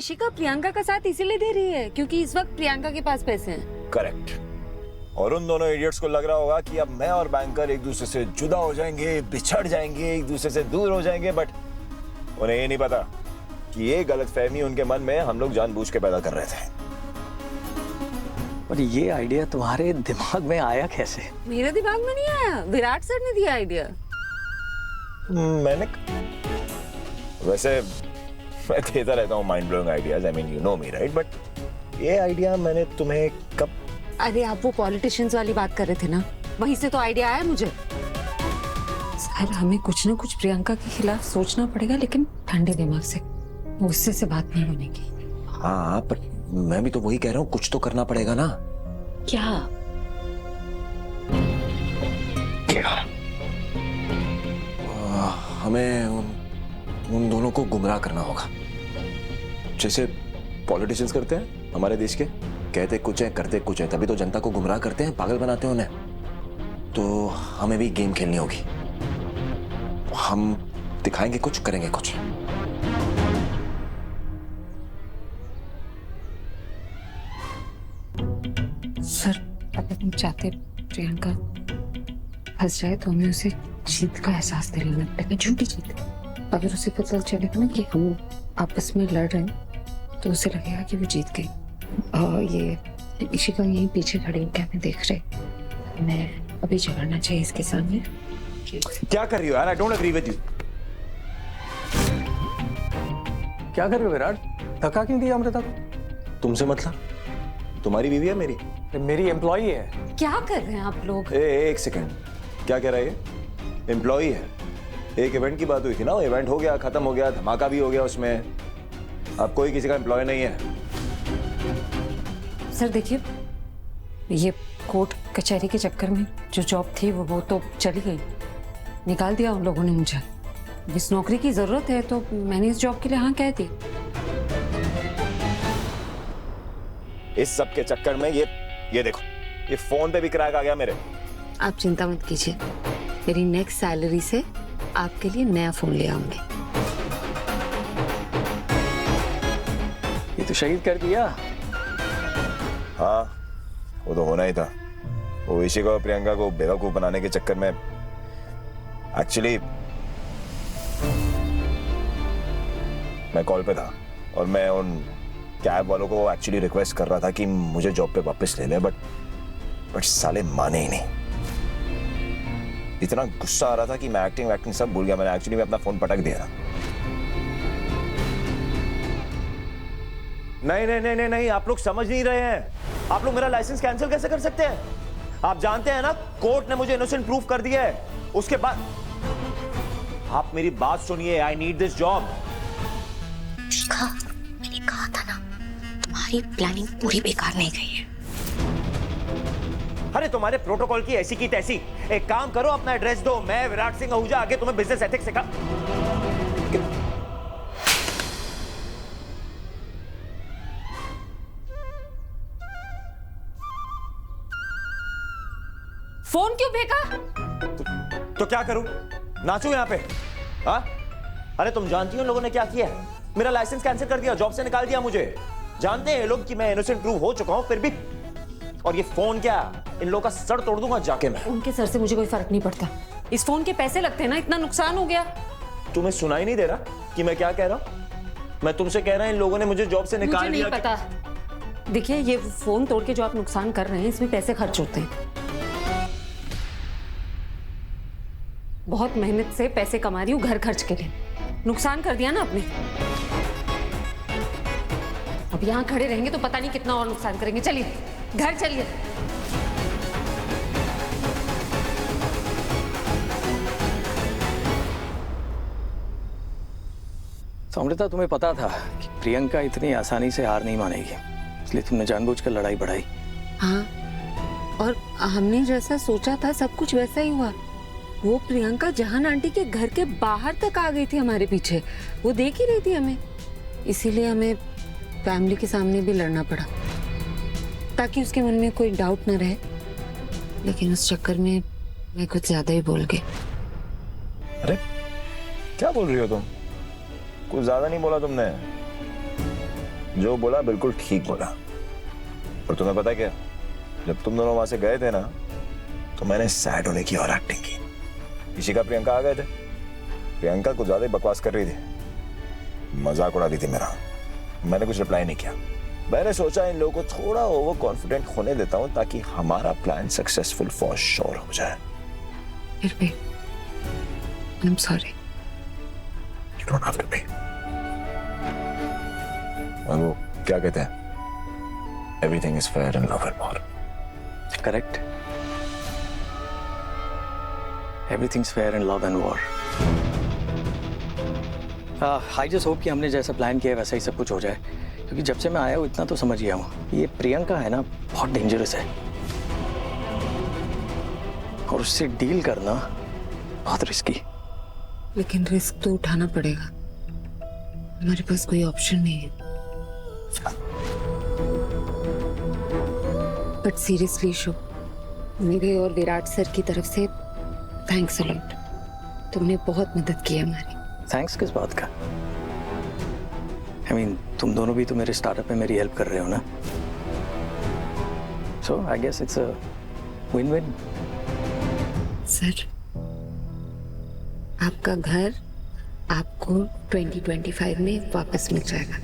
इशिका प्रियंका का साथ इसीलिए दे रही है क्योंकि इस वक्त प्रियंका के पास पैसे हैं। करेक्ट। और उन दोनों इडियट्स को लग रहा होगा कि अब मैं और बैंकर एक दूसरे से जुदा हो जाएंगे, बिछड़ जाएंगे, एक दूसरे से दूर हो जाएंगे, बट उन्हें ये नहीं पता कि ये गलतफहमी उनके मन में हम लोग जानबूझ के पैदा कर रहे थे। पर ये आइडिया तुम्हारे दिमाग में आया कैसे? मेरे दिमाग में नहीं आया, विराट सर ने दिया आइडिया। मैंने वैसे मैं देता रहता हूँ mind blowing ideas, I mean you know me right, but ये आइडिया मैंने तुम्हें कब? अरे आप वो पॉलिटिशियंस वाली बात कर रहे थे ना, वहीं से तो आइडिया आया मुझे। सर हमें कुछ ना कुछ प्रियंका के खिलाफ सोचना पड़ेगा, लेकिन ठंडे दिमाग से, गुस्से से बात नहीं बनेगी। हाँ पर मैं भी तो वही कह रहा हूँ, कुछ तो करना पड़ेगा ना। क्या? हमें उन दोनों को गुमराह करना होगा, जैसे पॉलिटिशियंस करते हैं हमारे देश के, कहते कुछ है करते कुछ है, तभी तो जनता को गुमराह करते हैं, पागल बनाते हैं उन्हें। तो हमें भी गेम खेलनी होगी, हम दिखाएंगे कुछ, करेंगे कुछ। सर अगर हम चाहते प्रियंका फंस जाए तो हमें उसे जीत का एहसास दिलाना पड़ेगा, झूठी जीत। अगर उसे पता चलेगा ना कि हम आपस में लड़ रहे हैं तो उसे लगेगा कि वो जीत गई। ये इशिका यहीं पीछे खड़ी होकर हमें देख रहे, मैं अभी झगड़ना चाहिए इसके सामने। क्या कर रही हो यार? I don't agree with you. क्या कर रहे हो विराट? धक्का क्यों दिया अमृता को? तुमसे मतलब? तुम्हारी बीवी है मेरी? मेरी एम्प्लॉई है। क्या कर रहे हैं आप लोग? एक सेकंड, क्या कह रहा है ये? एम्प्लॉई है? एक इवेंट की बात हुई थी ना, वो इवेंट हो गया, खत्म हो गया, धमाका भी हो गया उसमें, अब कोई किसी का एम्प्लॉय नहीं है। सर देखिए, ये कोर्ट कचहरी के चक्कर में जो जॉब थी वो तो चली गई, निकाल दिया उन लोगों ने मुझे। इस नौकरी की जरूरत है तो मैंने इस जॉब के लिए हाँ कह दी। इस सब के चक्कर में ये देखो, ये फोन पे भी क्रैक आ गया मेरे। आप चिंता मत कीजिए, मेरी नेक्स्ट सैलरी से आपके लिए नया फोन ले आऊंगी। ये तो शहीद कर दिया। हाँ वो तो होना ही था। वो इशिका और प्रियंका को बेवकूफ बनाने के चक्कर में एक्चुअली मैं कॉल पे था और मैं उन कैब वालों को एक्चुअली रिक्वेस्ट कर रहा था कि मुझे जॉब पे वापस ले ले, बट साले माने ही नहीं। इतना गुस्सा आ रहा था कि मैं एक्टिंग सब भूल गया। मैंने एक्चुअली में अपना फोन पटक दिया था। नहीं, आप लोग समझ नहीं रहे हैं। आप लोग मेरा लाइसेंस कैंसिल कैसे कर सकते हैं? आप जानते हैं ना, कोर्ट ने मुझे इनोसेंट प्रूफ कर दिया है। उसके बाद आप मेरी बात सुनिए, आई नीड दिस जॉब। मैंने कहा था ना, तुम्हारी प्लानिंग पूरी बेकार नहीं गई है। अरे तुम्हारे प्रोटोकॉल की ऐसी की तैसी। एक काम करो, अपना एड्रेस दो, मैं विराट सिंह आहूजा आगे तुम्हें बिजनेस एथिक्स सिखा। फोन क्यों फेंका? तो क्या करूं? नाचूं यहाँ पे? हाँ? अरे तुम जानती हो लोगों ने क्या किया है? मेरा लाइसेंस कैंसिल कर दिया, जॉब से निकाल दिया मुझे। जानते हैं ये लोग कि मैं इनोसेंट प्रूव हो चुका हूं, फिर भी। और ये फोन क्या, इन लोगों का सर तोड़ दूंगा जाके मैं। उनके सर से मुझे कोई फर्क नहीं पड़ता, इस फोन के पैसे लगते हैं ना, इतना नुकसान हो गया। तुम्हें सुनाई नहीं दे रहा कि मैं क्या कह रहा हूं? मैं तुमसे कह रहा हूं इन लोगों ने मुझे जॉब से निकाल दिया। मुझे नहीं पता। देखिए, ये फोन तोड़ के जो आप नुकसान कर रहे हैं, इसमें पैसे खर्च होते हैं। बहुत मेहनत से पैसे कमा रही हूँ घर खर्च के लिए, नुकसान कर दिया ना आपने। अब यहाँ खड़े रहेंगे तो पता नहीं कितना और नुकसान करेंगे। चलिए घर चलिए। अमृता, तुम्हें पता था कि प्रियंका इतनी आसानी से हार नहीं मानेगी, इसलिए तुमने जानबूझकर लड़ाई बढ़ाई। हाँ, और हमने जैसा सोचा था सब कुछ वैसा ही हुआ। वो प्रियंका जहान आंटी के घर के बाहर तक आ गई थी हमारे पीछे, वो देख ही रही थी हमें। इसीलिए हमें फैमिली के सामने भी लड़ना पड़ा, ताकि उसके मन में कोई डाउट न रहे। लेकिन उस चक्कर में मैं कुछ ज्यादा ही बोल गई। अरे क्या बोल रही हो तुम? कुछ ज्यादा नहीं बोला तुमने। जो बोला बिल्कुल ठीक बोला। और तुम्हें पता क्या, जब तुम दोनों वहां से गए थे ना, तो मैंने सैड होने की और एक्टिंग की। इशिका प्रियंका आ गए थे। प्रियंका कुछ ज्यादा ही बकवास कर रही थी, मजाक उड़ा रही थी मेरा। मैंने कुछ रिप्लाई नहीं किया। मैंने सोचा इन लोगों को थोड़ा ओवर कॉन्फिडेंट होने देता हूं ताकि हमारा प्लान सक्सेसफुल फॉर श्योर हो जाए। फिर भी I am sorry. You don't have to be. और वो क्या कहते हैं, Everything is fair in love and war. Correct. Everything's fair in love and war. I just hope कि हमने जैसा प्लान किया है वैसा ही सब कुछ हो जाए, क्योंकि जब से मैं आया हूँ इतना तो समझ गया हूँ, ये प्रियंका है ना बहुत डेंजरस है और उससे डील करना बहुत रिस्की। लेकिन रिस्क तो उठाना पड़ेगा, हमारे पास कोई ऑप्शन नहीं है। बट सीरियसली शो, मेरे और विराट सर की तरफ से थैंक्स अ लॉट। तुमने बहुत मदद की है हमारी। थैंक्स किस बात का? I mean, तुम दोनों भी तो मेरे स्टार्टअप में मेरी हेल्प कर रहे हो ना, so I guess it's a win-win. Sir, आपका घर आपको 2025 में वापस मिल जाएगा।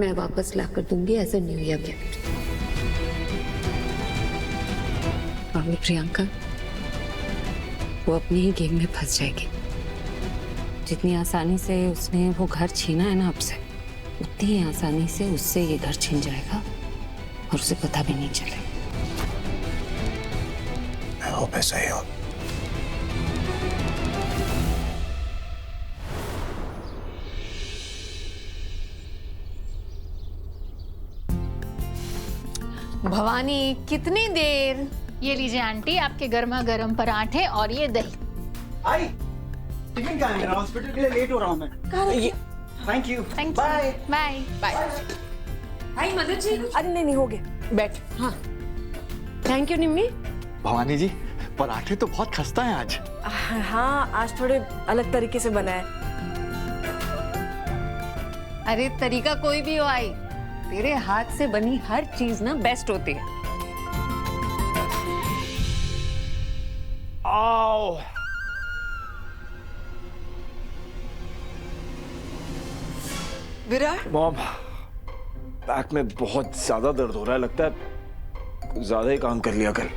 मैं वापस लाकर दूंगी as a new year gift. और वो प्रियंका, वो अपनी ही गेम में फंस जाएगी। जितनी आसानी से उसने वो घर छीना है ना आपसे, उतनी ही आसानी से उससे ये घर छीन जाएगा और उसे पता भी नहीं चलेगा। मैं होप ऐसा ही हो। भवानी, कितनी देर? ये लीजिए आंटी, आपके गर्मा गर्म पराठे और ये दही। आई टिफिन कहाँ है मेरा? हॉस्पिटल के लिए लेट हो रहा हूँ मैं। Thank you. Bye bye bye. Hi mother ji. अरे नहीं हो गया, बैठ। हाँ, थैंक यू निम्मी। भवानी जी, पराठे तो बहुत खस्ता है आज। हाँ, आज थोड़े अलग तरीके से बना है। अरे तरीका कोई भी हो आई, तेरे हाथ से बनी हर चीज ना बेस्ट होती है। आओ। विराट, मॉम, बैक में बहुत ज्यादा दर्द हो रहा है, लगता है कुछ ज्यादा ही काम कर लिया कल।